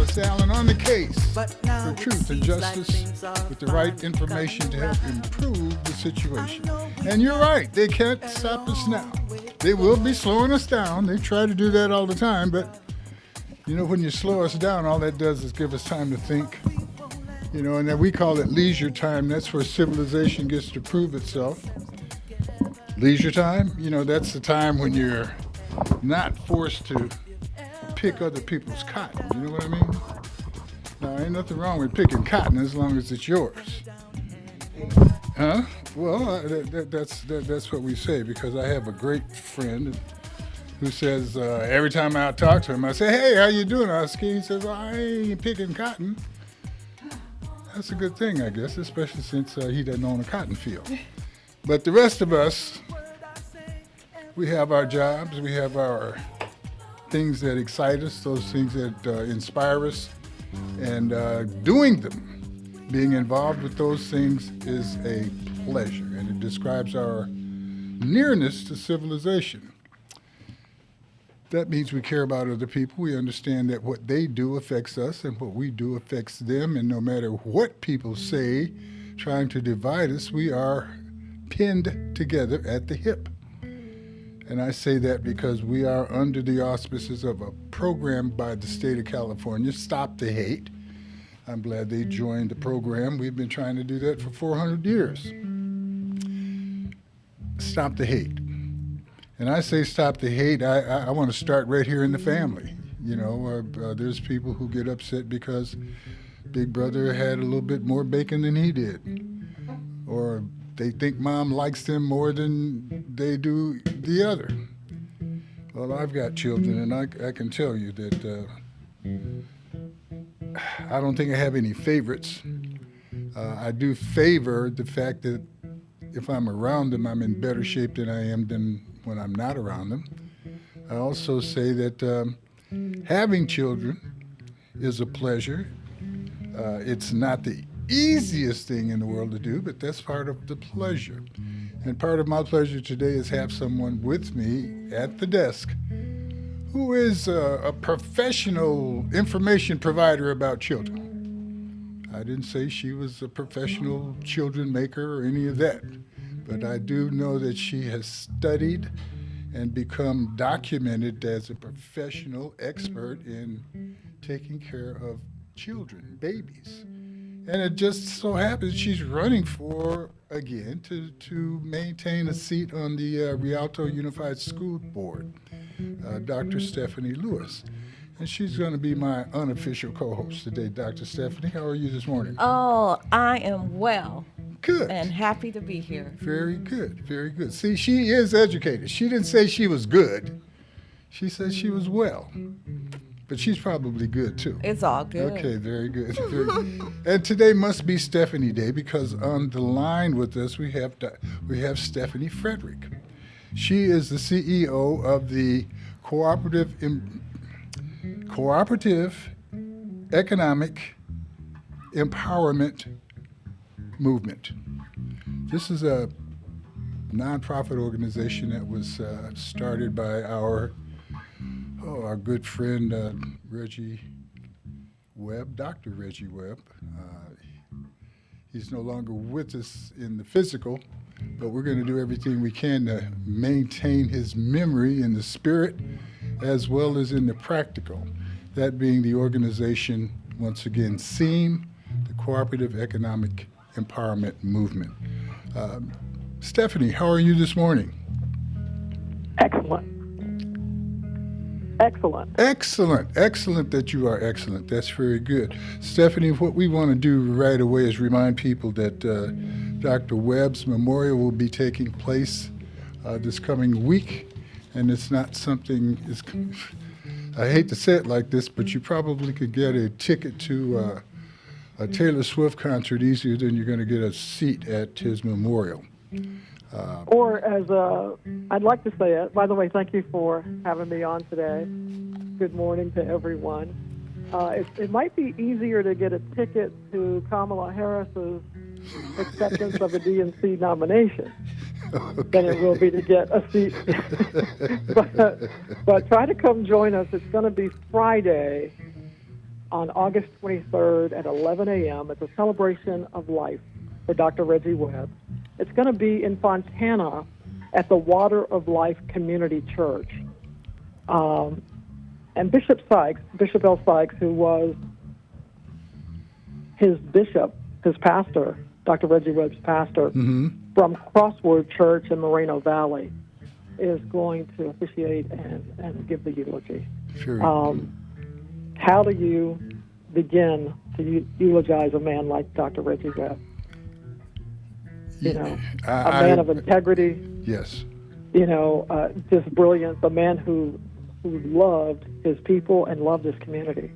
Wallace Allen on the case for truth and justice with the right information to help improve the situation. And you're right, they can't stop us now. They will be slowing us down. They try to do that all the time, but you know, when you slow us down, all that does is give us time to think. You know, and then we call it leisure time. That's where civilization gets to prove itself. Leisure time, you know, that's the time when you're not forced to pick other people's cotton. You know what I mean? Now, ain't nothing wrong with picking cotton as long as it's yours. Huh? Well, that's what we say, because I have a great friend who says every time I talk to him, I say, "Hey, how you doing, Oski?" He says, "I ain't picking cotton." That's a good thing, I guess, especially since he doesn't own a cotton field. But the rest of us, we have our jobs, we have our things that excite us, those things that inspire us, and doing them, being involved with those things is a pleasure, and it describes our nearness to civilization. That means we care about other people. We understand that what they do affects us and what we do affects them, and no matter what people say trying to divide us, we are pinned together at the hip. And I say that because we are under the auspices of a program by the state of California, Stop the Hate. I'm glad they joined the program. We've been trying to do that for 400 years. Stop the hate. And I say stop the hate, I want to start right here in the family. You know, there's people who get upset because Big Brother had a little bit more bacon than he did. Or they think Mom likes them more than they do the other. Well, I've got children, and I can tell you that I don't think I have any favorites. I do favor the fact that if I'm around them, I'm in better shape than I am than when I'm not around them. I also say that having children is a pleasure. It's not the easiest thing in the world to do, but that's part of the pleasure. And part of my pleasure today is have someone with me at the desk who is a professional information provider about children. I didn't say she was a professional children maker or any of that, but I do know that she has studied and become documented as a professional expert in taking care of children, babies. And it just so happens she's running for, again, to maintain a seat on the Rialto Unified School Board, Dr. Stephanie Lewis. And she's going to be my unofficial co-host today. Dr. Stephanie, how are you this morning? Oh, I am well. Good. And happy to be here. Very good, very good. See, she is educated. She didn't say she was good. She said she was well. But she's probably good, too. It's all good. Okay, very good. Very good. And today must be Stephanie Day, because on the line with us we have Stephanie Frederick. She is the CEO of the Cooperative Economic Empowerment Movement. This is a nonprofit organization that was started by our good friend Reggie Webb, Dr. Reggie Webb. He's no longer with us in the physical, but we're going to do everything we can to maintain his memory in the spirit as well as in the practical. That being the organization, once again, SEAM, the Cooperative Economic Empowerment Movement. Stephanie, how are you this morning? Excellent. Excellent that you are excellent. That's very good. Stephanie, what we want to do right away is remind people that Dr. Webb's memorial will be taking place this coming week, and it's not something, I hate to say it like this, but you probably could get a ticket to a Taylor Swift concert easier than you're going to get a seat at his memorial. Or as I'd like to say it, by the way, thank you for having me on today. Good morning to everyone. It might be easier to get a ticket to Kamala Harris's acceptance of a DNC nomination than it will be to get a seat. but try to come join us. It's going to be Friday, on August 23rd at 11 a.m. It's a celebration of life for Dr. Reggie Webb. It's going to be in Fontana at the Water of Life Community Church. And Bishop L. Sykes, who was his bishop, his pastor, Dr. Reggie Webb's pastor, from Crossword Church in Moreno Valley, is going to officiate and give the eulogy. Sure. How do you begin to eulogize a man like Dr. Reggie Webb? You know, a man of integrity. Yes. You know, just brilliance. A man who loved his people and loved his community,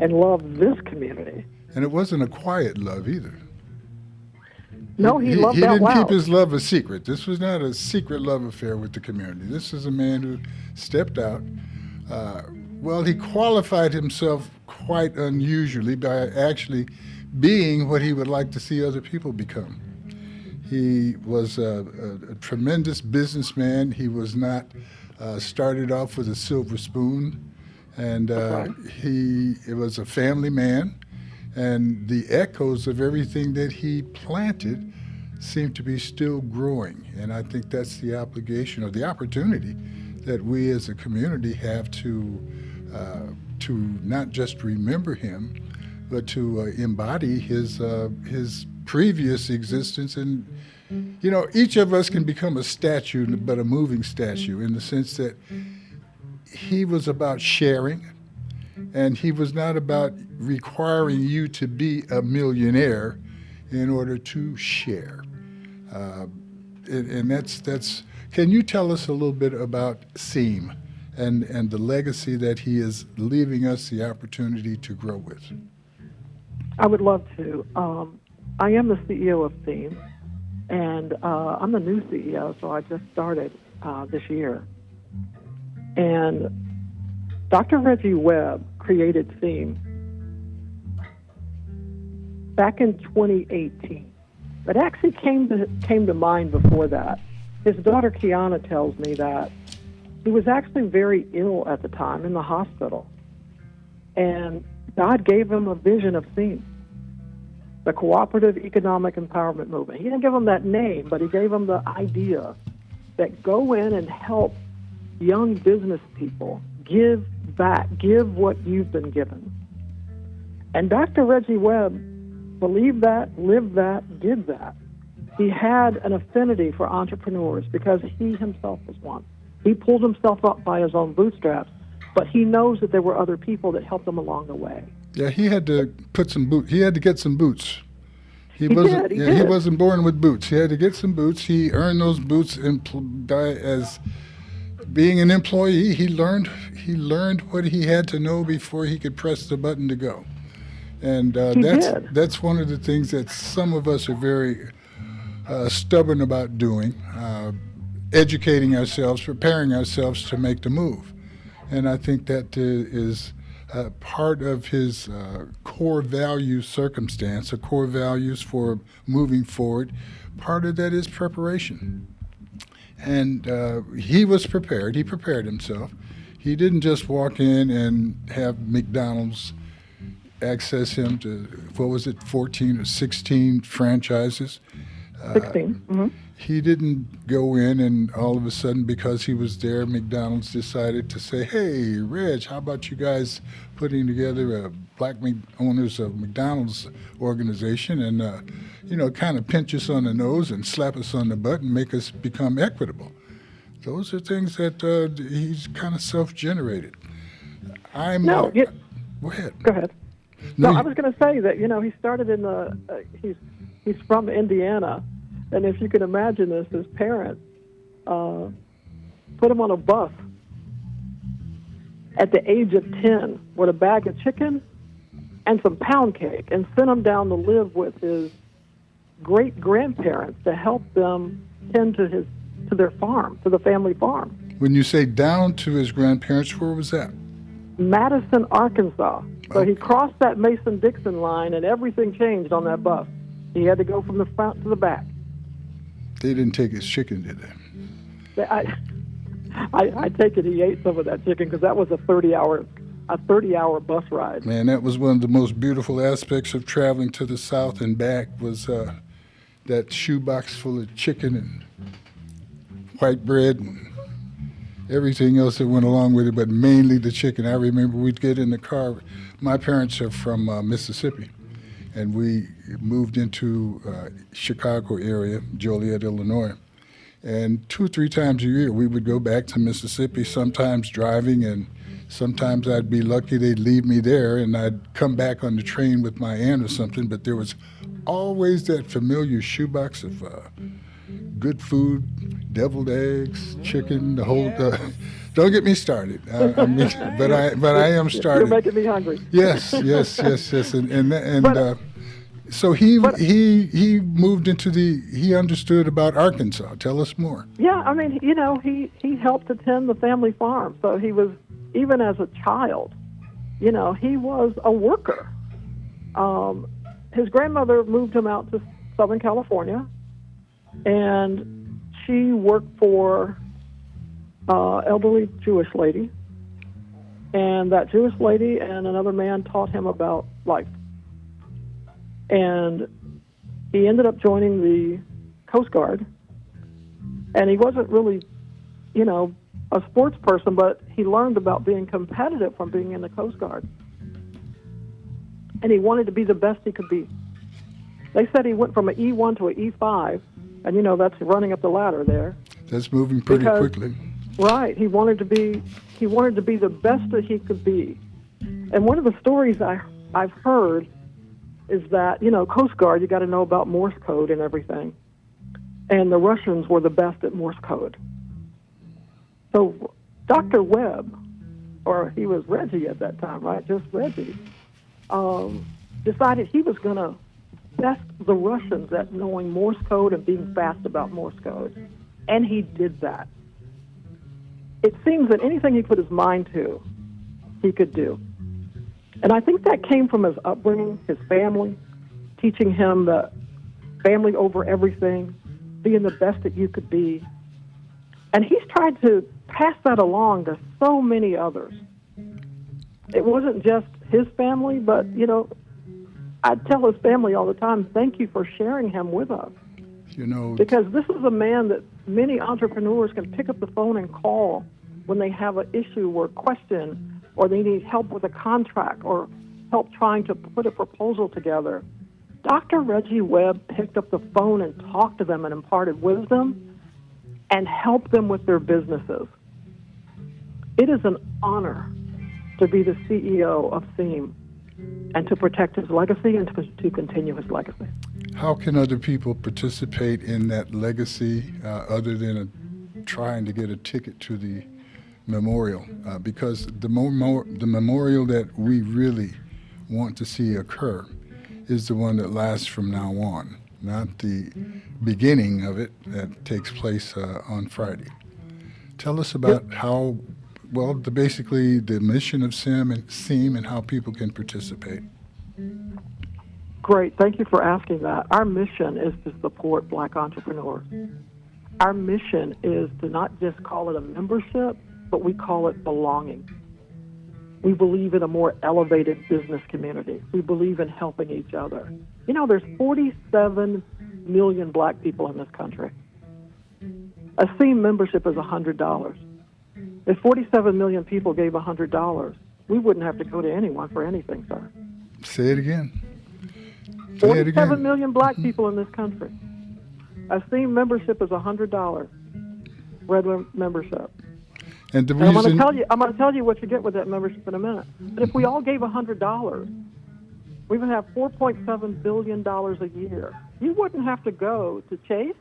and loved this community. And it wasn't a quiet love either. No, he loved out didn't loud. keep his love a secret. This was not a secret love affair with the community. This is a man who stepped out. Well, he qualified himself quite unusually by actually being what he would like to see other people become. He was a tremendous businessman. He was not started off with a silver spoon, and he was a family man. And the echoes of everything that he planted seem to be still growing. And I think that's the obligation or the opportunity that we as a community have to not just remember him, but to embody his previous existence. And, you know, each of us can become a statue, but a moving statue, in the sense that he was about sharing, and he was not about requiring you to be a millionaire in order to share. And that's. Can you tell us a little bit about SEAM and the legacy that he is leaving us the opportunity to grow with? I would love to. I am the CEO of SEAM, and I'm the new CEO, so I just started this year. And Dr. Reggie Webb created SEAM back in 2018. But actually came to mind before that. His daughter Kiana tells me that he was actually very ill at the time in the hospital. And God gave him a vision of SEAM, the Cooperative Economic Empowerment Movement. He didn't give him that name, but he gave him the idea that go in and help young business people give back, give what you've been given. And Dr. Reggie Webb believed that, lived that, did that. He had an affinity for entrepreneurs because he himself was one. He pulled himself up by his own bootstraps, but he knows that there were other people that helped him along the way. Yeah, he had to put some boots. He had to get some boots. He did. wasn't born with boots. He had to get some boots. He earned those boots as being an employee. He learned what he had to know before he could press the button to go. And that's one of the things that some of us are very stubborn about doing, educating ourselves, preparing ourselves to make the move. And I think that is part of his core value circumstance, core values for moving forward. Part of that is preparation. And he was prepared. He prepared himself. He didn't just walk in and have McDonald's access him to, 14 or 16 franchises. 16. Mm-hmm. He didn't go in and all of a sudden, because he was there, McDonald's decided to say, hey, Reg, how about you guys putting together a Black Owners of McDonald's organization and, kind of pinch us on the nose and slap us on the butt and make us become equitable. Those are things that he's kind of self-generated. Go ahead. Go ahead. No, I was going to say that, he started in he's from Indiana, and if you can imagine this, his parents put him on a bus at the age of 10 with a bag of chicken and some pound cake and sent him down to live with his great-grandparents to help them tend to their farm, to the family farm. When you say down to his grandparents, where was that? Madison, Arkansas. So he crossed that Mason-Dixon line, and everything changed on that bus. He had to go from the front to the back. They didn't take his chicken, did they? I take it he ate some of that chicken because that was a 30-hour a 30-hour bus ride. Man, that was one of the most beautiful aspects of traveling to the South and back was that shoebox full of chicken and white bread and everything else that went along with it, but mainly the chicken. I remember we'd get in the car. My parents are from Mississippi, and we moved into Chicago area, Joliet, Illinois. And 2 or 3 times a year, we would go back to Mississippi, sometimes driving, and sometimes I'd be lucky they'd leave me there, and I'd come back on the train with my aunt or something, but there was always that familiar shoebox of good food, deviled eggs, chicken, the whole. Don't get me started. I mean, but I am started. You're making me hungry. Yes, and so he moved into he understood about Arkansas. Tell us more. Yeah, I mean, he helped attend the family farm, so he was, even as a child, he was a worker. His grandmother moved him out to Southern California, and she worked for elderly Jewish lady, and that Jewish lady and another man taught him about life. And he ended up joining the Coast Guard, and he wasn't really, a sports person, but he learned about being competitive from being in the Coast Guard. And he wanted to be the best he could be. They said he went from an E1 to an E5, and that's running up the ladder there. That's moving pretty quickly. Right. He wanted to be the best that he could be. And one of the stories I've heard is that, Coast Guard, you got to know about Morse code and everything. And the Russians were the best at Morse code. So Dr. Webb, or he was Reggie at that time, right? Just Reggie, decided he was going to best the Russians at knowing Morse code and being fast about Morse code. And he did that. It seems that anything he put his mind to, he could do. And I think that came from his upbringing, his family, teaching him that family over everything, being the best that you could be. And he's tried to pass that along to so many others. It wasn't just his family, but, I'd tell his family all the time, thank you for sharing him with us. Because this is a man that many entrepreneurs can pick up the phone and call when they have an issue or question, or they need help with a contract or help trying to put a proposal together. Dr. Reggie Webb picked up the phone and talked to them and imparted wisdom and helped them with their businesses. It is an honor to be the CEO of SEAM and to protect his legacy and to continue his legacy. How can other people participate in that legacy other than trying to get a ticket to the memorial? Because the memorial that we really want to see occur is the one that lasts from now on, not the beginning of it that takes place on Friday. Tell us about how, basically the mission of SEAM and how people can participate. Great. Thank you for asking that. Our mission is to support Black entrepreneurs. Our mission is to not just call it a membership, but we call it belonging. We believe in a more elevated business community. We believe in helping each other. There's 47 million Black people in this country. A SEAM membership is $100. If 47 million people gave $100, we wouldn't have to go to anyone for anything, sir. Say it again. 47 million Black people in this country. A SEAM membership is $100. Regular membership. And the reason, I'm going to tell you what you get with that membership in a minute. But if we all gave $100, we would have $4.7 billion a year. You wouldn't have to go to Chase,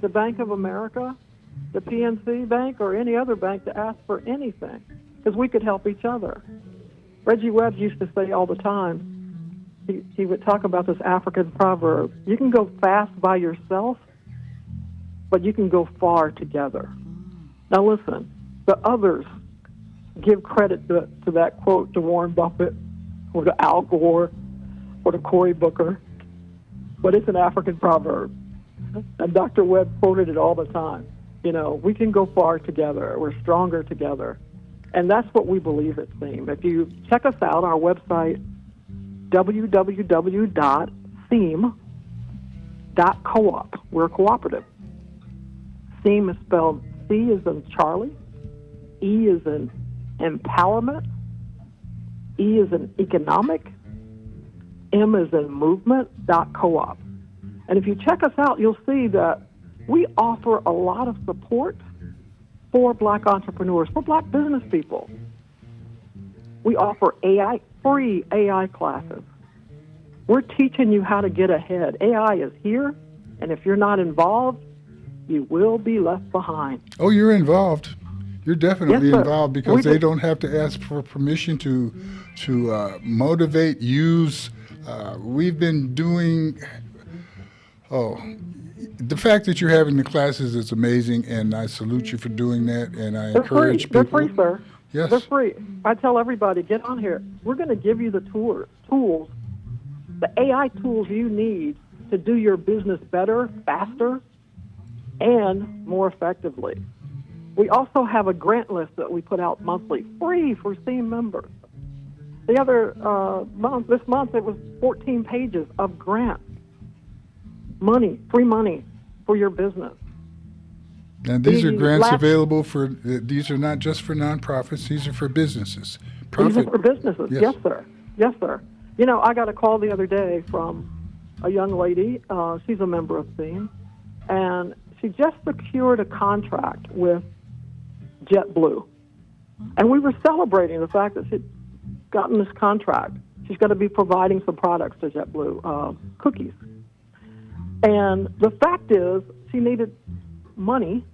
the Bank of America, the PNC Bank, or any other bank to ask for anything, because we could help each other. Reggie Webb used to say all the time, he would talk about this African proverb, you can go fast by yourself, but you can go far together. Now listen, the others give credit to that quote to Warren Buffett or to Al Gore or to Cory Booker, but it's an African proverb. And Dr. Webb quoted it all the time. We can go far together. We're stronger together. And that's what we believe at Theme. If you check us out, our website, www.theme.coop. We're cooperative. Theme is spelled C as in Charlie, E is in empowerment, E is in economic, M is in movement.coop. And if you check us out, you'll see that we offer a lot of support for Black entrepreneurs, for Black business people. We offer free AI classes. We're teaching you how to get ahead. AI is here, and if you're not involved, you will be left behind. Oh, you're involved. You're definitely Yes, sir. involved because they don't have to ask for permission to motivate, use. We've been doing. The fact that you're having the classes is amazing, and I salute you for doing that. And I encourage people. They're free, sir. Yes. They're free. I tell everybody, get on here. We're going to give you the tools, the AI tools you need to do your business better, faster, and more effectively. We also have a grant list that we put out monthly, free for Theme members. The other this month, it was 14 pages of grants. Free money for your business. And these are grants available for, these are not just for nonprofits, these are for businesses. These are for businesses, yes, sir. Yes, sir. You know, I got a call the other day from a young lady. She's a member of Theme, and she just secured a contract with JetBlue. And we were celebrating the fact that she'd gotten this contract. She's going to be providing some products to JetBlue, cookies. And the fact is, she needed money.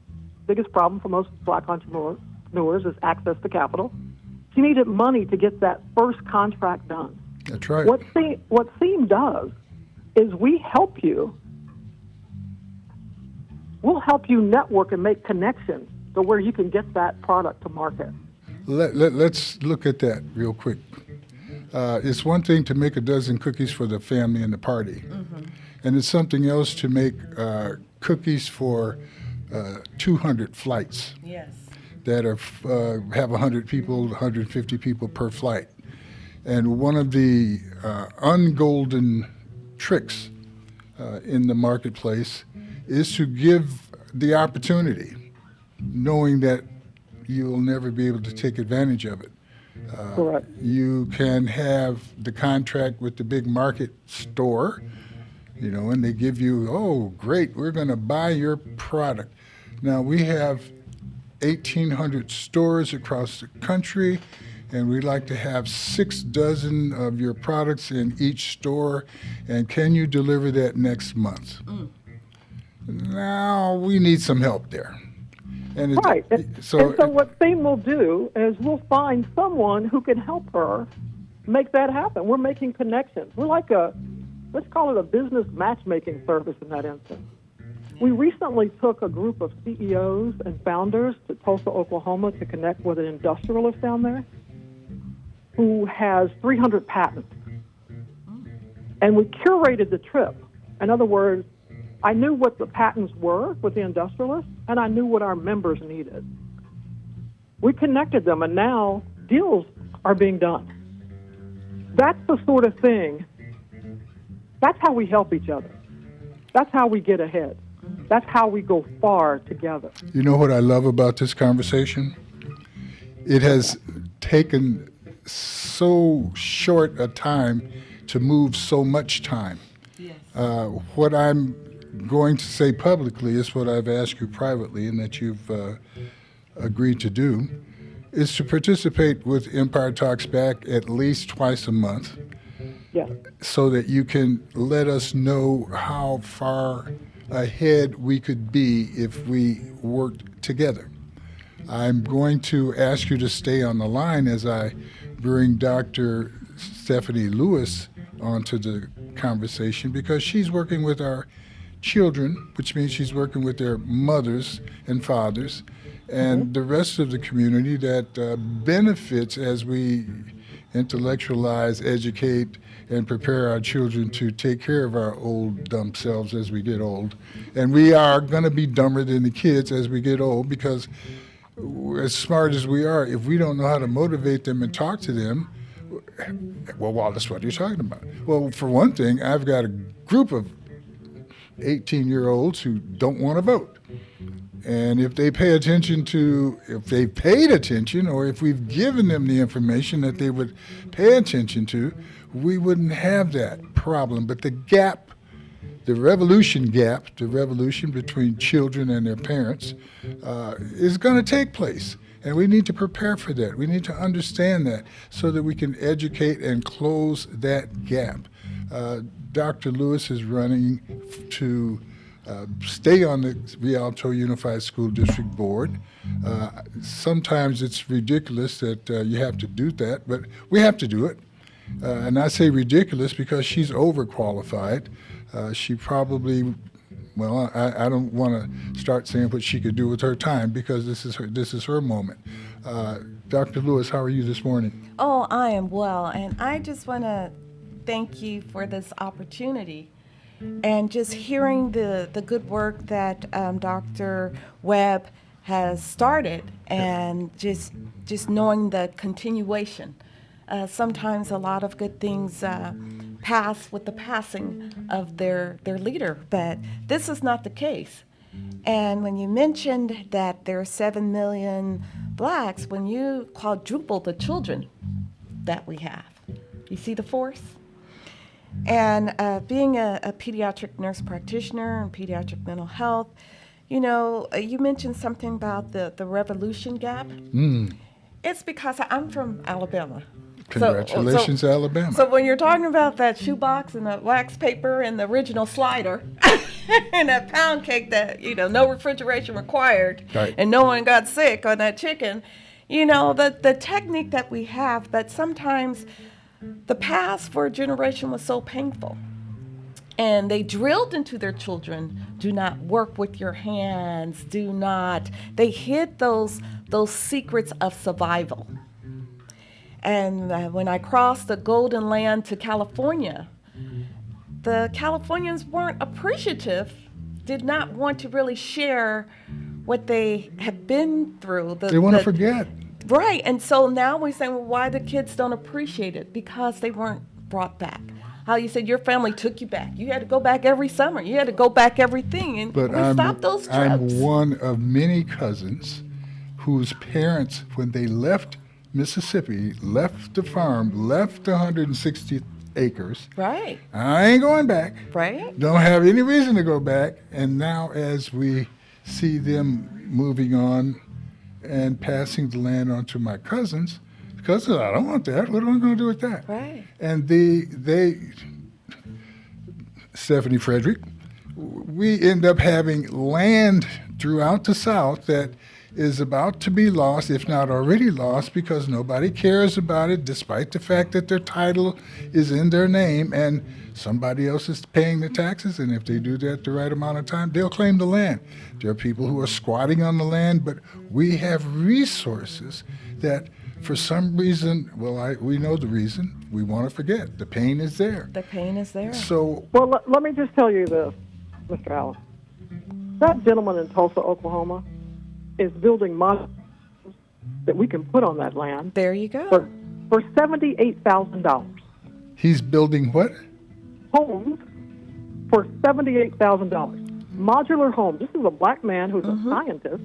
Biggest problem for most Black entrepreneurs is access to capital. She needed money to get that first contract done. That's right. What Theme does is we help you. We'll help you network and make connections to where you can get that product to market. Let's look at that real quick. It's one thing to make a dozen cookies for the family and the party. Mm-hmm. And it's something else to make cookies for 200 flights. Yes. That have 100 people, 150 people per flight. And one of the ungolden tricks in the marketplace is to give the opportunity, knowing that you'll never be able to take advantage of it. Correct. You can have the contract with the big market store, and they give you, oh, great, we're going to buy your product. Now, we have 1,800 stores across the country, and we like to have 6 dozen of your products in each store, and can you deliver that next month? Now, we need some help there. And right. So what Theme will do is we'll find someone who can help her make that happen. We're making connections. We're like let's call it a business matchmaking service in that instance. We recently took a group of CEOs and founders to Tulsa, Oklahoma to connect with an industrialist down there who has 300 patents. And we curated the trip. In other words, I knew what the patents were with the industrialist, and I knew what our members needed. We connected them, and now deals are being done. That's the sort of thing. That's how we help each other. That's how we get ahead. That's how we go far together. You know what I love about this conversation? It has taken so short a time to move so much time. Yes. What I'm going to say publicly is what I've asked you privately and that you've agreed to do, is to participate with Empire Talks Back at least twice a month. Yes. So that you can let us know how far ahead we could be if we worked together. I'm going to ask you to stay on the line as I bring Dr. Stephanie Lewis onto the conversation, because she's working with our children, which means she's working with their mothers and fathers and the rest of the community that benefits as we intellectualize, educate, and prepare our children to take care of our old, dumb selves as we get old. And we are going to be dumber than the kids as we get old, because as smart as we are, if we don't know how to motivate them and talk to them, well, Wallace, what are you talking about? Well, for one thing, I've got a group of 18-year-olds who don't want to vote. And if they pay attention if they paid attention, or if we've given them the information that they would pay attention to, we wouldn't have that problem. But the gap, the revolution between children and their parents is going to take place. And we need to prepare for that. We need to understand that so that we can educate and close that gap. Dr. Lewis is running to stay on the Rialto Unified School District Board. Sometimes it's ridiculous that you have to do that, but we have to do it. And I say ridiculous because she's overqualified. She probably, well, I don't want to start saying what she could do with her time because this is her moment. Dr. Lewis, how are you this morning? Oh, I am well, and I just want to thank you for this opportunity. And just hearing the good work that Dr. Webb has started, and just knowing the continuation. Sometimes a lot of good things pass with the passing of their leader, but this is not the case. And when you mentioned that there are 7 million blacks, when you quadruple the children that we have, you see the force? And being a pediatric nurse practitioner and pediatric mental health, you mentioned something about the revolution gap. It's because I'm from Alabama. Congratulations, Alabama. So when you're talking about that shoebox and the wax paper and the original slider and that pound cake that, no refrigeration required, right, and no one got sick on that chicken, the technique that we have, but sometimes the past for a generation was so painful. And they drilled into their children, do not work with your hands, they hid those secrets of survival. And when I crossed the Golden Land to California, the Californians weren't appreciative, did not want to really share what they had been through. They want to forget. Right, and so now we're saying, well, why the kids don't appreciate it? Because they weren't brought back. How you said your family took you back. You had to go back every summer. You had to go back everything, and we stopped those trips. I'm one of many cousins whose parents, when they left Mississippi, left the farm, left the 160 acres. Right. I ain't going back. Right. Don't have any reason to go back. And now as we see them moving on and passing the land on to my cousins, I don't want that. What am I going to do with that? Right. And Stephanie Frederick, we end up having land throughout the South that is about to be lost, if not already lost, because nobody cares about it, despite the fact that their title is in their name and somebody else is paying the taxes. And if they do that the right amount of time, they'll claim the land. There are people who are squatting on the land, but we have resources that for some reason, we know the reason, we want to forget. The pain is there. The pain is there. So, well, let me just tell you this, Mr. Allen. That gentleman in Tulsa, Oklahoma, is building modules that we can put on that land. There you go. For $78,000. He's building what? Homes for $78,000. Modular homes. This is a black man who's a scientist,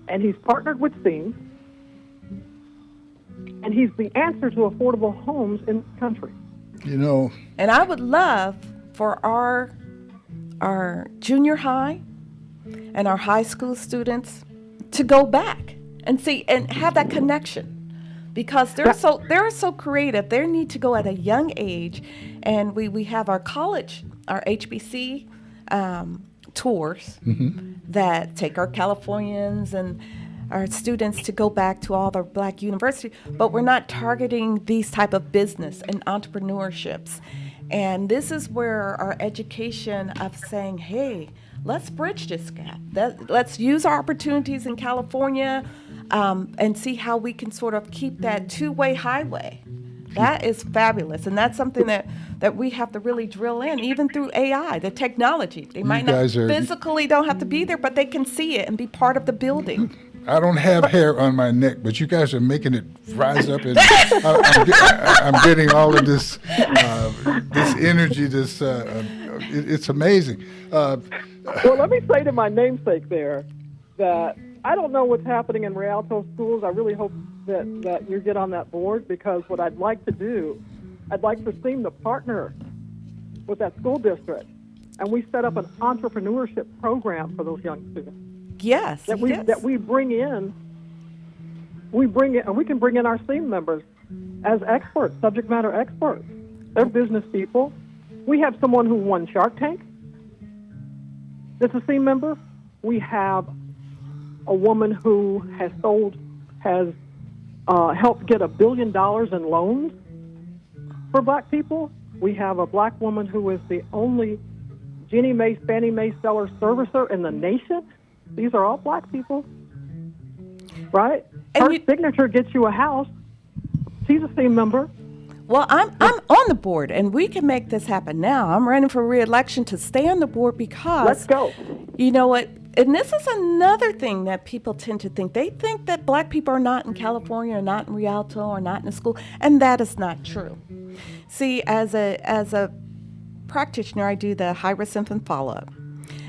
and he's partnered with SEAM, and he's the answer to affordable homes in the country. And I would love for our junior high and our high school students to go back and see and have that connection, because they're so creative. They need to go at a young age, and we have our college, our HBC tours that take our Californians and our students to go back to all the black universities, but we're not targeting these type of business and entrepreneurships. And this is where our education of saying, hey, let's bridge this gap. Let's use our opportunities in California and see how we can sort of keep that two-way highway That is fabulous, and that's something that we have to really drill in, even through AI, the technology. They might not physically don't have to be there, but they can see it and be part of the building. I don't have hair on my neck, but you guys are making it rise up, and I'm getting all of this this energy. It's amazing. Well, let me say to my namesake there that I don't know what's happening in Rialto schools. I really hope that you get on that board, because what I'd like to do, I'd like for SEAM to partner with that school district, and we set up an entrepreneurship program for those young students. Yes, that we bring in, and we can bring in our SEAM members as experts, subject matter experts. They're business people. We have someone who won Shark Tank that's a SEAM member. We have a woman who has helped get $1 billion in loans for black people. We have a black woman who is the only Ginnie Mae, Fannie Mae seller servicer in the nation. These are all black people, right? Her signature gets you a house. She's a SEAM member. Well, I'm on the board, and we can make this happen now. I'm running for re-election to stay on the board because... Let's go. You know what? And this is another thing that people tend to think. They think that black people are not in California, or not in Rialto, or not in a school, and that is not true. See, as a practitioner, I do the high-risk infant follow-up.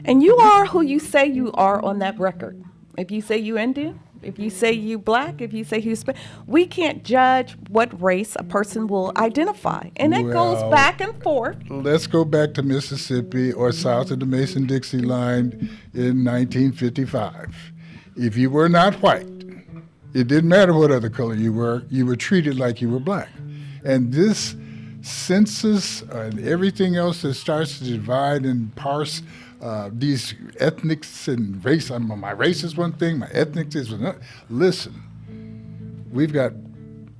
And you are who you say you are on that record. If you say you Indian, if you say you black, if you say you Hispanic, we can't judge what race a person will identify. And it goes back and forth. Let's go back to Mississippi or south of the Mason-Dixie line in 1955. If you were not white, it didn't matter what other color you were treated like you were black. And this census and everything else that starts to divide and parse these ethnics and race. My race is one thing, my ethnic is another. Listen, we've got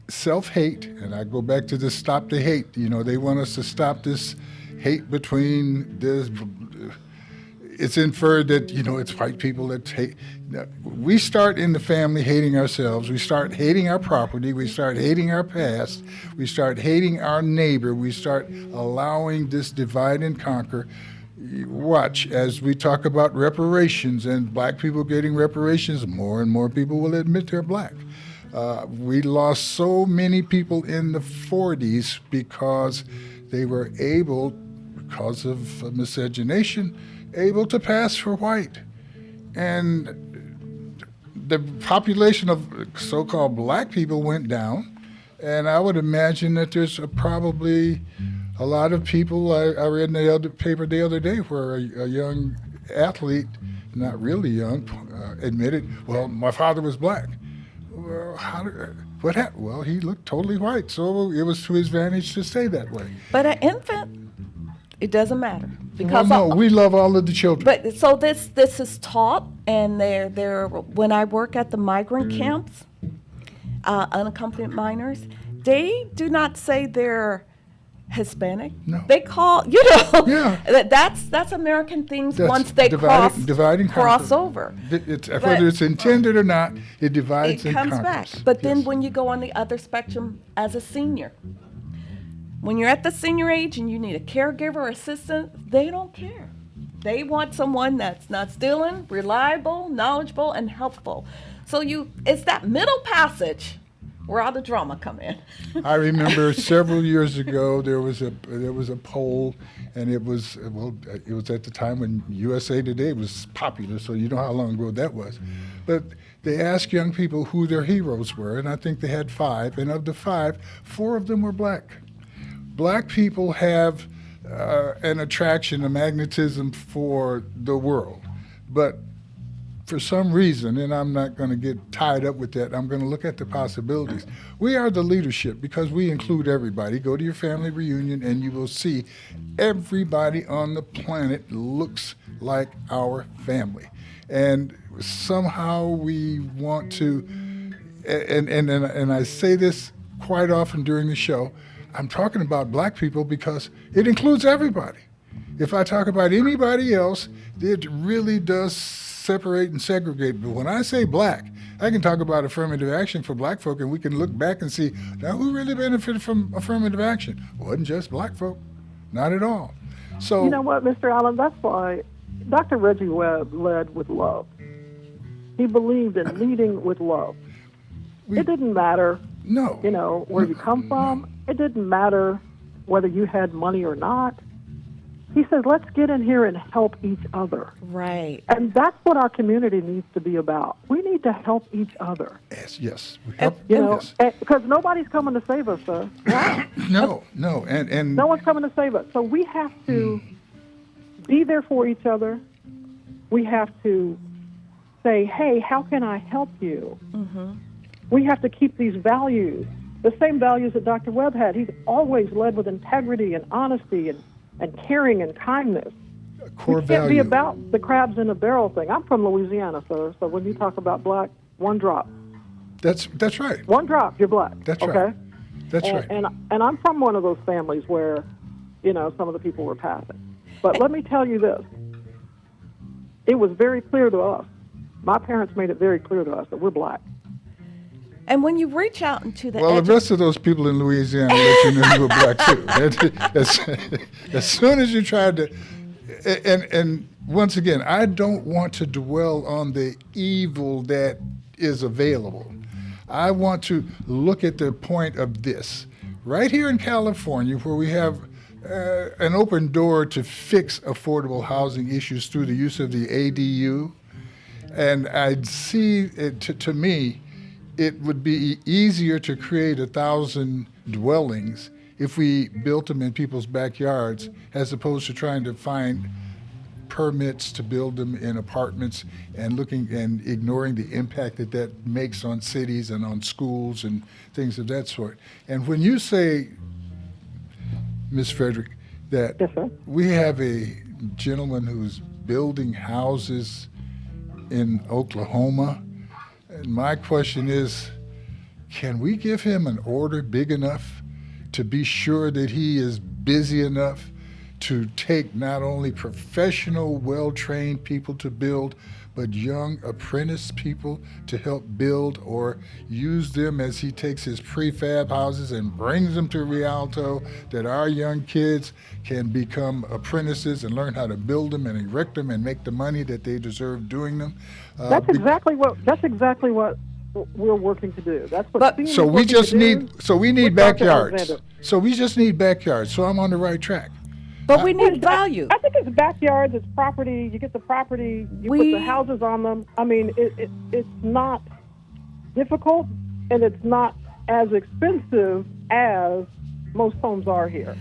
self-hate, and I go back to this stop the hate. You know, they want us to stop this hate between this. It's inferred that, you know, it's white people that hate. We start in the family hating ourselves. We start hating our property. We start hating our past. We start hating our neighbor. We start allowing this divide and conquer. Watch, as we talk about reparations and black people getting reparations, more and more people will admit they're black. We lost so many people in the 40s because they were able, because of miscegenation, able to pass for white. And the population of so-called black people went down, and I would imagine that there's probably a lot of people. I read in the other paper the other day where a young athlete, not really young, admitted, well, my father was black. Well, what happened? Well, he looked totally white, so it was to his advantage to stay that way. But an infant, it doesn't matter. Because well, no, we love all of the children. But so this is taught, and they're when I work at the migrant camps, unaccompanied minors, they do not say they're Hispanic. No. They call, that's American things once they cross over. Whether it's intended or not, it divides and conquers. It comes back. But then when you go on the other spectrum as a senior, when you're at the senior age and you need a caregiver or assistant, they don't care. They want someone that's not stealing, reliable, knowledgeable, and helpful. So it's that middle passage where all the drama come in. I remember several years ago there was a poll, and it was at the time when USA Today was popular, so you know how long ago that was. But they asked young people who their heroes were, and I think they had 5, and of the 5, 4 of them were black. Black people have an attraction, a magnetism for the world, but for some reason, and I'm not going to get tied up with that, I'm going to look at the possibilities. We are the leadership because we include everybody. Go to your family reunion and you will see everybody on the planet looks like our family. And somehow we want to, and I say this quite often during the show, I'm talking about black people because it includes everybody. If I talk about anybody else, it really does separate and segregate. But when I say black, I can talk about affirmative action for black folk, and we can look back and see, now who really benefited from affirmative action? It wasn't just black folk. Not at all. So You know what, Mr. Allen? That's why Dr. Reggie Webb led with love. He believed in leading with love. It didn't matter, no. where you come from. It didn't matter whether you had money or not. He says, let's get in here and help each other. Right. And that's what our community needs to be about. We need to help each other. Yes. We help, Because nobody's coming to save us, sir. No. And No one's coming to save us. So we have to be there for each other. We have to say, hey, how can I help you? Mm-hmm. We have to keep these values, the same values that Dr. Webb had. He's always led with integrity and honesty and caring and kindness. core we can't value. be about the crabs in a barrel thing. I'm from Louisiana, sir. So when you talk about black, one drop. That's right. One drop, you're black. That's okay? right. That's right. And I'm from one of those families where, some of the people were passing. But let me tell you this. It was very clear to us. My parents made it very clear to us that we're black. And when you reach out into the Well, the rest of those people in Louisiana let you know you were black too. As soon as you tried to, and once again, I don't want to dwell on the evil that is available. I want to look at the point of this. Right here in California, where we have an open door to fix affordable housing issues through the use of the ADU, and I'd see it, to me, it would be easier to create 1,000 dwellings if we built them in people's backyards, as opposed to trying to find permits to build them in apartments and looking and ignoring the impact that makes on cities and on schools and things of that sort. And when you say, Ms. Frederick, that Yes, sir. we have a gentleman who's building houses in Oklahoma, and my question is, can we give him an order big enough to be sure that he is busy enough to take not only professional, well-trained people to build, but young apprentice people to help build, or use them as he takes his prefab houses and brings them to Rialto, that our young kids can become apprentices and learn how to build them and erect them and make the money that they deserve doing them. That's exactly what we're working to do. That's what. FEMA is So we working just to do need, so we need with Dr. backyards. Alexander. So we just need backyards. So I'm on the right track. But we need value. I think it's backyards, it's property. You get the property, you put the houses on them. I mean, it's not difficult, and it's not as expensive as most homes are here.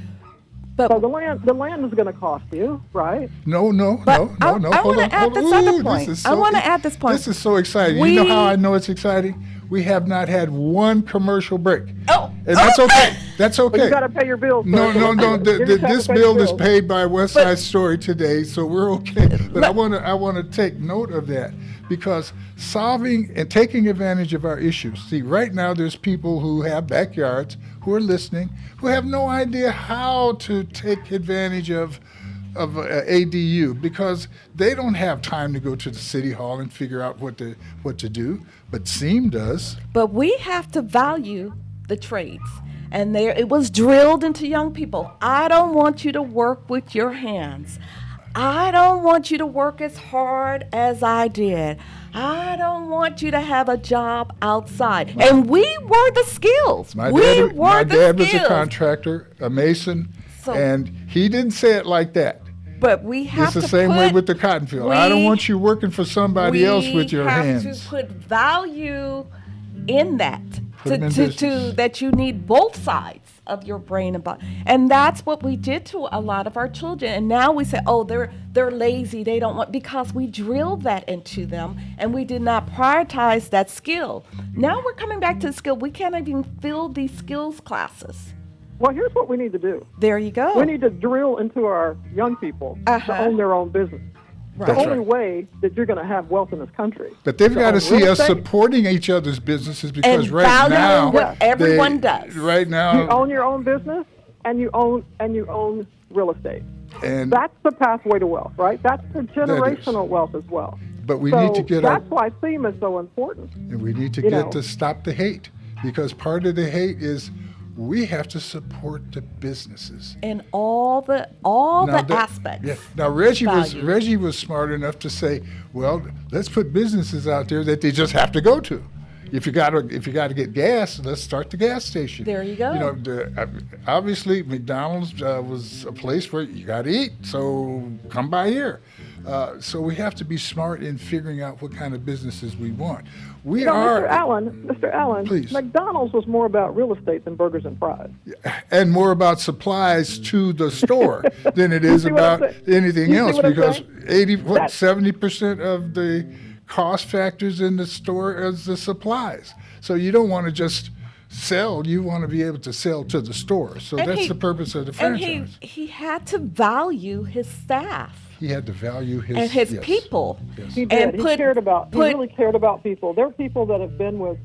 But So the land is going to cost you, right? No. But Hold I on. wanna add this other point. I wanna add this point. This is so exciting. You know how I know it's exciting? We have not had one commercial break. Oh, And that's okay. That's okay. You got to pay your bills. No. sir. You just have This to pay your bill is bills. paid by West Side Story today, so we're okay. But I want to take note of that, because solving and taking advantage of our issues. See, right now there's people who have backyards who are listening, who have no idea how to take advantage of ADU, because they don't have time to go to the city hall and figure out what to do. But SEAM does. But we have to value the trades. And there it was drilled into young people. I don't want you to work with your hands. I don't want you to work as hard as I did. I don't want you to have a job outside. And we were the skills. My we dad, were my the dad was skills. a contractor, a mason, So- and he didn't say it like that. But we have It's the to same way put- with the cotton field. I don't want you working for somebody else with your We hands. have to put value in that. Put 'em in business. That you need both sides of your brain and body. And that's what we did to a lot of our children. And now we say, oh, they're lazy, they don't want, because we drilled that into them and we did not prioritize that skill. Now we're coming back to the skill. We can't even fill these skills classes. Well, here's what we need to do. There you go. We need to drill into our young people to own their own business. Right. The That's only right. way that you're going to have wealth in this country. But they've to got to own see real us estate. supporting each other's businesses, because And right valuing now, what everyone does. Right You now, own your own business, and you own real estate. and That's the pathway to wealth, right? That's the generational wealth as well. But we So need to get that's why theme is so important. and we need to You get know. to stop the hate, because part of the hate is we have to support the businesses. In all the aspects. Yeah. Now Value. Reggie was smart enough to say, well, let's put businesses out there that they just have to go to. If you got to get gas, let's start the gas station. There you go. You know, obviously McDonald's was a place where you got to eat, so come by here. So we have to be smart in figuring out what kind of businesses we want. We are, Mr. Allen, Please. McDonald's was more about real estate than burgers and fries. and more about supplies to the store than it is see what I'm about saying? anything You see else, what I'm because saying? 70% of the cost factors in the store is the supplies. So you don't want to just sell, you want to be able to sell to the store. So And that's he- the purpose of the And franchise. he had to value his staff He had to value his and his yes. people. Yes. He did. And He put- cared about. put- He really cared about people. There are people that have been with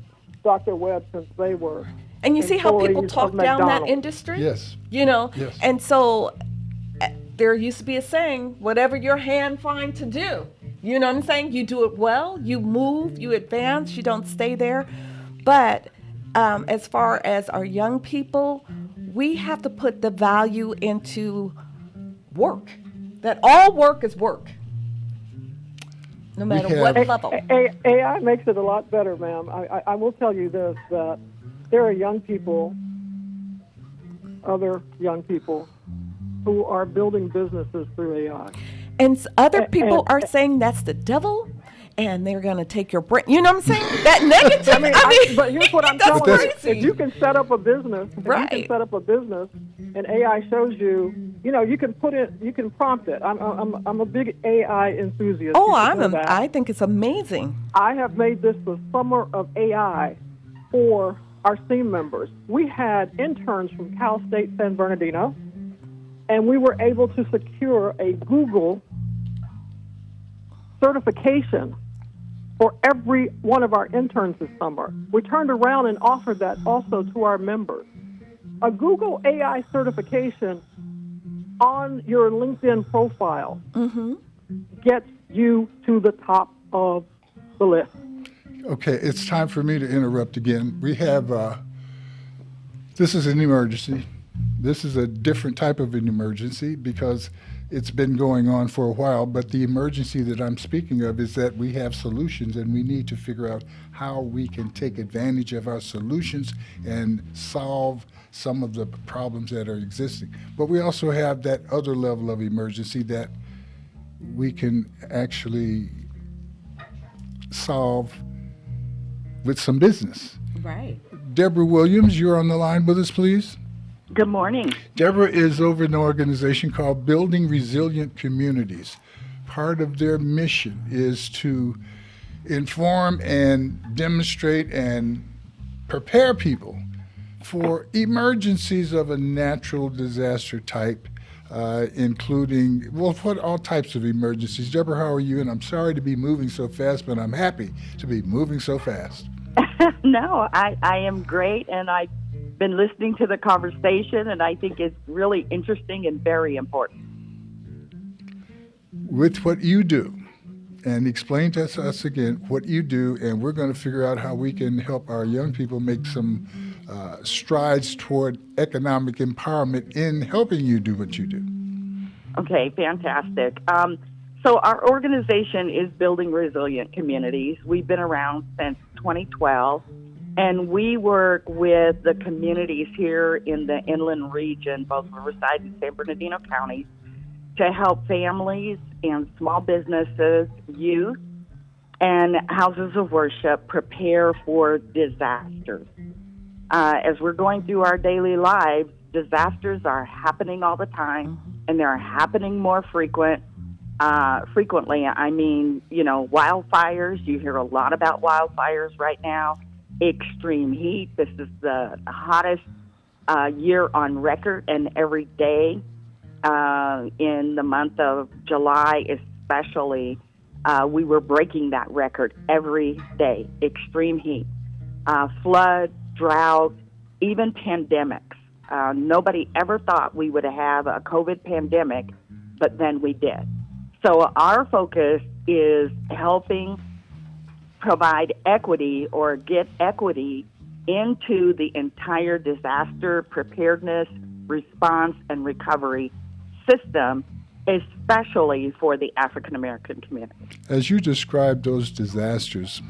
Dr. Webb since they were. And you see how people employees talk of down that McDonald's. industry? Yes. You know? Yes. And so there used to be a saying, whatever your hand finds to do. You know what I'm saying? You do it well, you move, you advance, you don't stay there. But as far as our young people, we have to put the value into work. That all work is work. No matter what have- level. AI makes it a lot better, ma'am. I will tell you this, that there are young people, other young people, who are building businesses through AI. And other people and- are saying that's the devil and they're going to take your brain. You know what I'm saying? That negative. But here's what I'm that's telling you. crazy. If you can set up a business, Right. and AI shows you, you can put it, you can prompt it. I'm a big AI enthusiast. Oh, You should know that. I think it's amazing. I have made this the summer of AI for our team members. We had interns from Cal State San Bernardino, and we were able to secure a Google certification for every one of our interns this summer. We turned around and offered that also to our members. A Google AI certification on your LinkedIn profile gets you to the top of the list. Okay, it's time for me to interrupt again. We have, this is an emergency. This is a different type of an emergency because it's been going on for a while, but the emergency that I'm speaking of is that we have solutions and we need to figure out how we can take advantage of our solutions and solve some of the problems that are existing. But we also have that other level of emergency that we can actually solve with some business. Right. Deborah Williams, you're on the line with us, please. Good morning. Deborah is over an organization called Building Resilient Communities. Part of their mission is to inform and demonstrate and prepare people for emergencies of a natural disaster type, including, what all types of emergencies. Deborah, how are you? And I'm sorry to be moving so fast, but I'm happy to be moving so fast. No, I am great, and I've been listening to the conversation, and I think it's really interesting and very important. With what you do, and explain to us again what you do, and we're going to figure out how we can help our young people make some strides toward economic empowerment in helping you do what you do. Okay, fantastic. So our organization is Building Resilient Communities. We've been around since 2012, and we work with the communities here in the inland region, both Riverside and San Bernardino counties, to help families and small businesses, youth, and houses of worship prepare for disasters. As we're going through our daily lives, disasters are happening all the time, and they're happening more frequently. I mean, wildfires. You hear a lot about wildfires right now. Extreme heat. This is the hottest year on record, and every day in the month of July especially, we were breaking that record every day. Extreme heat, flood, drought, even pandemics. Nobody ever thought we would have a COVID pandemic, but then we did. So our focus is helping provide equity or get equity into the entire disaster preparedness, response, and recovery system, especially for the African American community. As you described those disasters,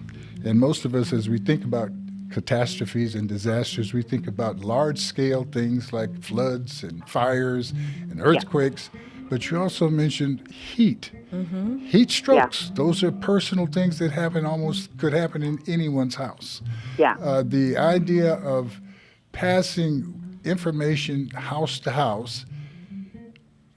and most of us, as we think about catastrophes and disasters, we think about large-scale things like floods and fires and earthquakes, but you also mentioned heat. Heat strokes, those are personal things that could happen in anyone's house. The idea of passing information house to house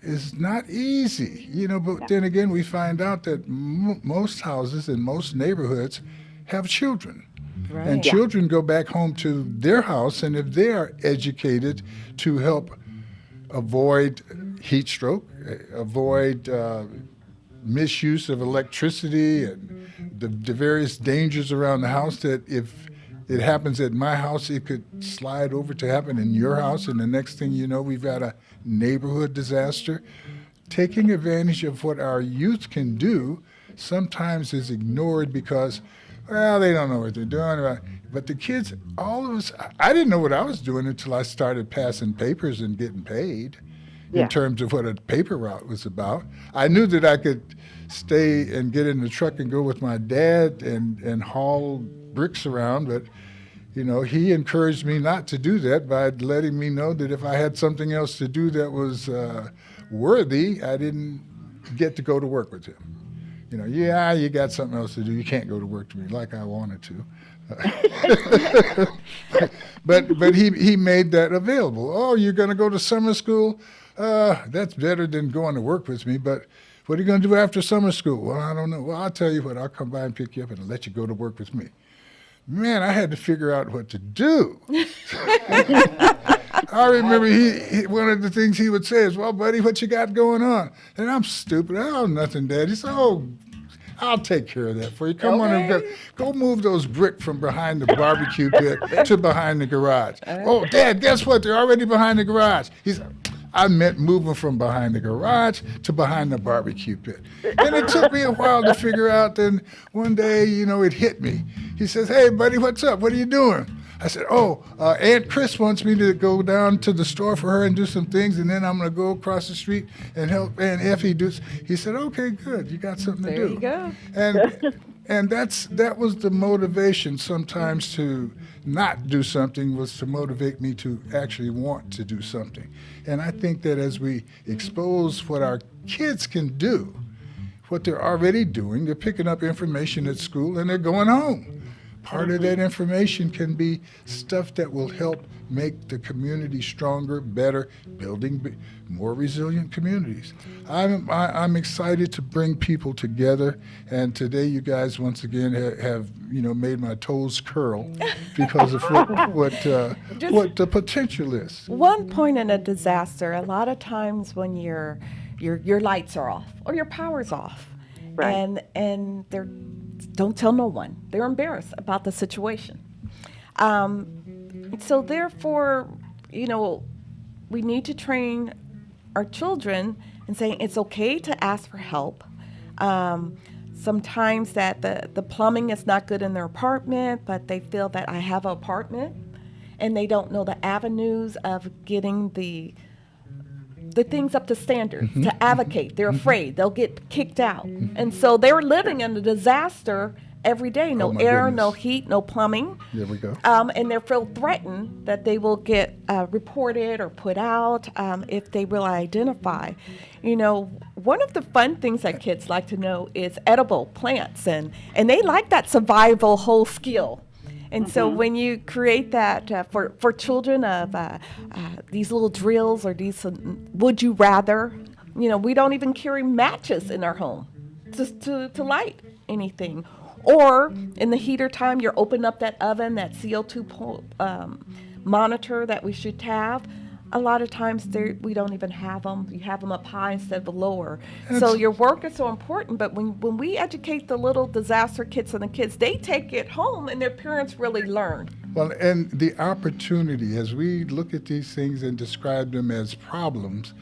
is not easy, but then again, we find out that most houses in most neighborhoods have children. Right. And children go back home to their house, and if they are educated to help avoid heat stroke, avoid misuse of electricity and the various dangers around the house, that if it happens at my house, it could slide over to happen in your house, and the next thing you know, we've got a neighborhood disaster. Taking advantage of what our youth can do sometimes is ignored because, well, they don't know what they're doing. But the kids, all of us, I didn't know what I was doing until I started passing papers and getting paid in terms of what a paper route was about. I knew that I could stay and get in the truck and go with my dad and haul bricks around, but he encouraged me not to do that by letting me know that if I had something else to do that was worthy, I didn't get to go to work with him. You got something else to do. You can't go to work to me like I wanted to. but he made that available. Oh, you're going to go to summer school? That's better than going to work with me, but what are you going to do after summer school? Well, I don't know. Well, I'll tell you what, I'll come by and pick you up and let you go to work with me. Man, I had to figure out what to do. I remember one of the things he would say is, well, buddy, what you got going on? And I'm stupid. Oh, nothing, Dad. He said, oh, I'll take care of that for you. Come on and go move those bricks from behind the barbecue pit to behind the garage. Oh, Dad, guess what? They're already behind the garage. He said, I meant moving from behind the garage to behind the barbecue pit. And it took me a while to figure out. Then one day, it hit me. He says, hey, buddy, what's up? What are you doing? I said, Aunt Chris wants me to go down to the store for her and do some things, and then I'm going to go across the street and help Aunt Effie do. He said, okay, good. You got something to do. There you go. And that was the motivation sometimes to not do something, was to motivate me to actually want to do something. And I think that as we expose what our kids can do, what they're already doing, they're picking up information at school and they're going home. Part of that information can be stuff that will help make the community stronger, better, building more resilient communities. I'm excited to bring people together, and today you guys once again have made my toes curl because of what the potential is. One point in a disaster, a lot of times when your lights are off or your power's off, right, and they're don't tell no one. They're embarrassed about the situation. So therefore, we need to train our children in saying it's okay to ask for help. Sometimes that the plumbing is not good in their apartment, but they feel that I have an apartment, and they don't know the avenues of getting the things up to standards, to advocate. They're afraid they'll get kicked out. And so they're living in a disaster every day. No air, no heat, no plumbing. There we go. And they feel threatened that they will get reported or put out if they will identify. One of the fun things that kids like to know is edible plants, and they like that survival whole skill. And so when you create that for children of these little drills or these would you rather, we don't even carry matches in our home just to light anything. Or in the heater time, you're opening up that oven, that CO2 monitor that we should have. A lot of times we don't even have them. You have them up high instead of lower. So your work is so important, but when we educate the little disaster kits and the kids, they take it home and their parents really learn. Well, and the opportunity, as we look at these things and describe them as problems,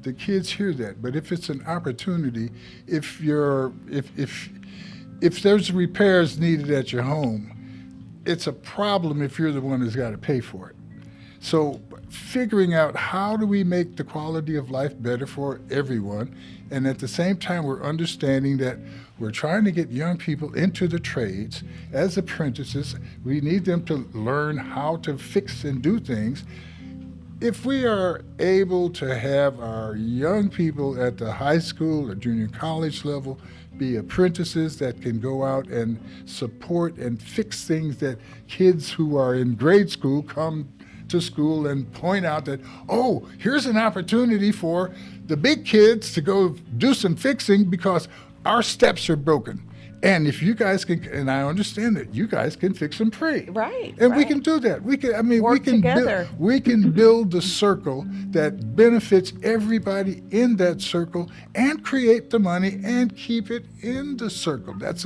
the kids hear that. But if it's an opportunity, if you're if there's repairs needed at your home, it's a problem if you're the one who's got to pay for it. So figuring out how do we make the quality of life better for everyone, and at the same time we're understanding that we're trying to get young people into the trades as apprentices. We need them to learn how to fix and do things. If we are able to have our young people at the high school or junior college level be apprentices that can go out and support and fix things that kids who are in grade school come to school and point out that, oh, here's an opportunity for the big kids to go do some fixing because our steps are broken. And if you guys can, and I understand that you guys can fix them free, Right, And we right. can do that. We can. I mean, Work we can. together. We can build the circle that benefits everybody in that circle, and create the money and keep it in the circle. That's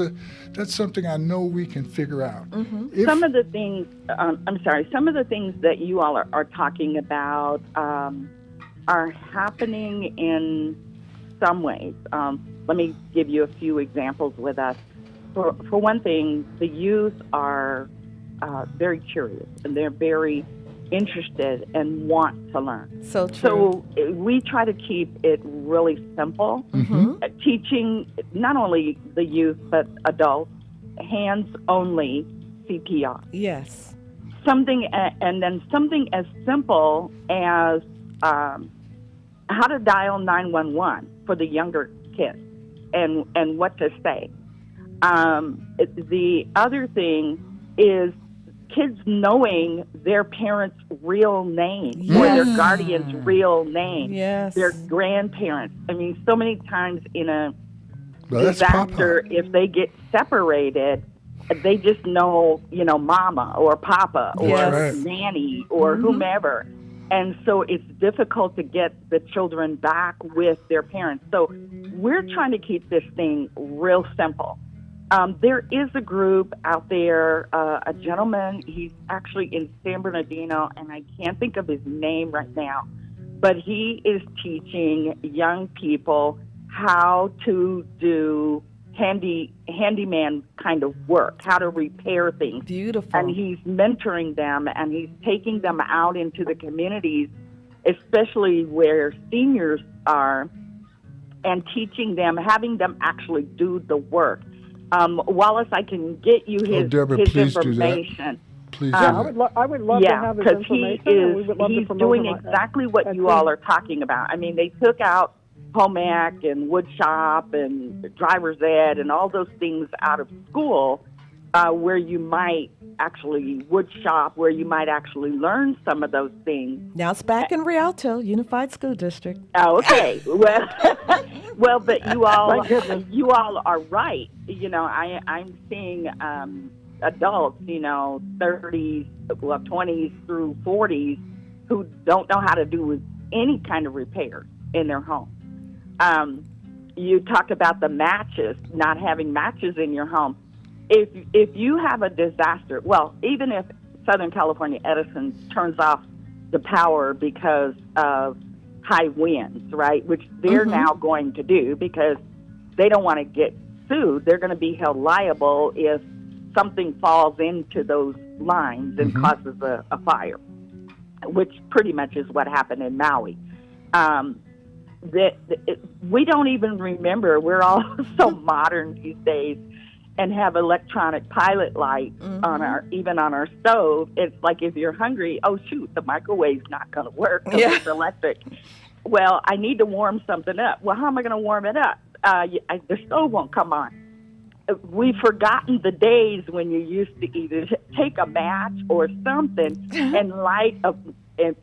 something I know we can figure out. If- Some of the things, some of the things that you all are talking about are happening in some ways. Let me give you a few examples with us. For one thing, the youth are very curious and they're very interested and want to learn. So true. So we try to keep it really simple, teaching not only the youth but adults hands-only CPR. Yes. Something, and then something as simple as how to dial 911 for the younger kids and what to say. The other thing is kids knowing their parents' real name or their Yes. guardian's real name, Yes. their grandparents. I mean, so many times in a Well, that's disaster, Papa. if they get separated, they just know, mama or papa or Yes. Right. nanny or whomever. And so it's difficult to get the children back with their parents. So we're trying to keep this thing real simple. There is a group out there, a gentleman, he's actually in San Bernardino, and I can't think of his name right now, but he is teaching young people how to do handyman kind of work, how to repair things. Beautiful. And he's mentoring them, and he's taking them out into the communities, especially where seniors are, and teaching them, having them actually do the work. Wallace, I can get you his, Deborah, his please do that. information. Please do I that. would love to Yeah, have his because he information. And we would love to he's promote doing him exactly what at you the- all are talking about. I mean, they took out home ec and wood shop and driver's ed and all those things out of school, where you might actually wood shop, where you might actually learn some of those things. Now it's back in Rialto Unified School District. Oh, okay. Well, well, but you all are right. I'm seeing adults, 30s, 20s through 40s, who don't know how to do any kind of repair in their home. You talked about the matches, not having matches in your home. If you have a disaster, well, even if Southern California Edison turns off the power because of high winds, right, which they're now going to do because they don't want to get sued. They're going to be held liable if something falls into those lines and causes a fire, which pretty much is what happened in Maui. We don't even remember. We're all so modern these days and have electronic pilot lights on our stove. It's like if you're hungry, oh shoot, the microwave's not going to work because it's electric. Well, I need to warm something up. Well, how am I going to warm it up? The stove won't come on. We've forgotten the days when you used to either take a match or something and light a. And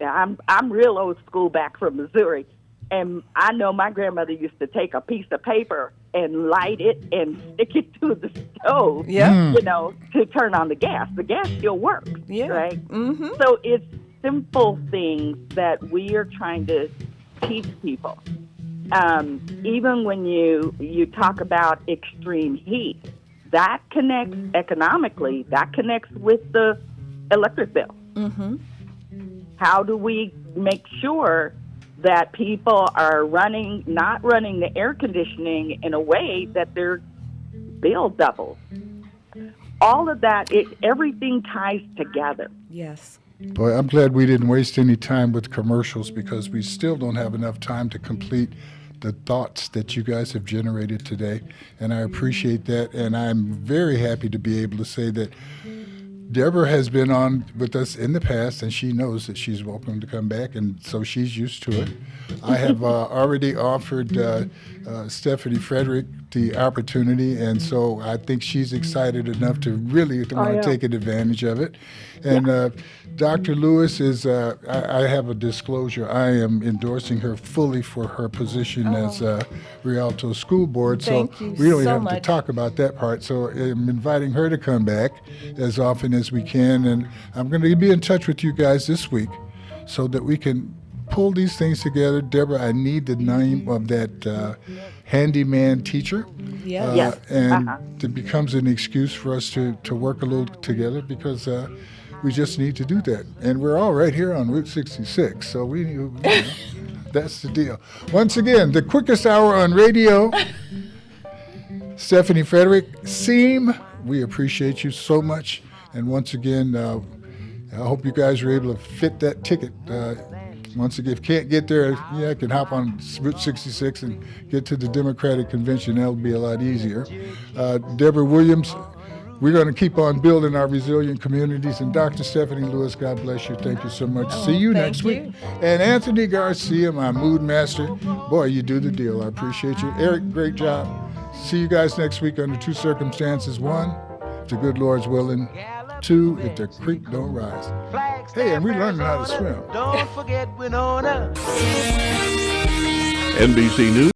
I'm real old school back from Missouri, and I know my grandmother used to take a piece of paper and light it and stick it to the stove. Yeah. To turn on the gas. The gas still works. Yeah. Right. So it's simple things that we are trying to teach people. Even when you talk about extreme heat, that connects economically. That connects with the electric bill. How do we make sure that people are not running the air conditioning in a way that their bill doubles. All of that, everything ties together. Yes. Boy, I'm glad we didn't waste any time with commercials, because we still don't have enough time to complete the thoughts that you guys have generated today. And I appreciate that. And I'm very happy to be able to say that Deborah has been on with us in the past, and she knows that she's welcome to come back, and so she's used to it. I have already offered Stephanie Frederick the opportunity, and so I think she's excited enough to really want to take advantage of it. And Dr. Lewis is, I have a disclosure. I am endorsing her fully for her position as Rialto School Board, so Thank you we don't so have to much. talk about that part. So I'm inviting her to come back as often as we can, and I'm going to be in touch with you guys this week so that we can pull these things together. Deborah, I need the name of that handyman teacher. Yes. Yes. And it becomes an excuse for us to work a little together, because we just need to do that. And we're all right here on Route 66, so that's the deal. Once again, the quickest hour on radio, Stephanie Frederick, SEAM, we appreciate you so much. And once again, I hope you guys were able to fit that ticket. Once again, if you can't get there, I can hop on Route 66 and get to the Democratic Convention. That'll be a lot easier. Deborah Williams, we're going to keep on building our resilient communities. And Dr. Stephanie Lewis, God bless you. Thank you so much. See you thank next week. you. And Anthony Garcia, my mood master. Boy, you do the deal. I appreciate you. Eric, great job. See you guys next week under two circumstances. One, if the good Lord's willing. Two, if the creek don't rise. Hey, and we're learning how to swim. Don't forget Winona. NBC News.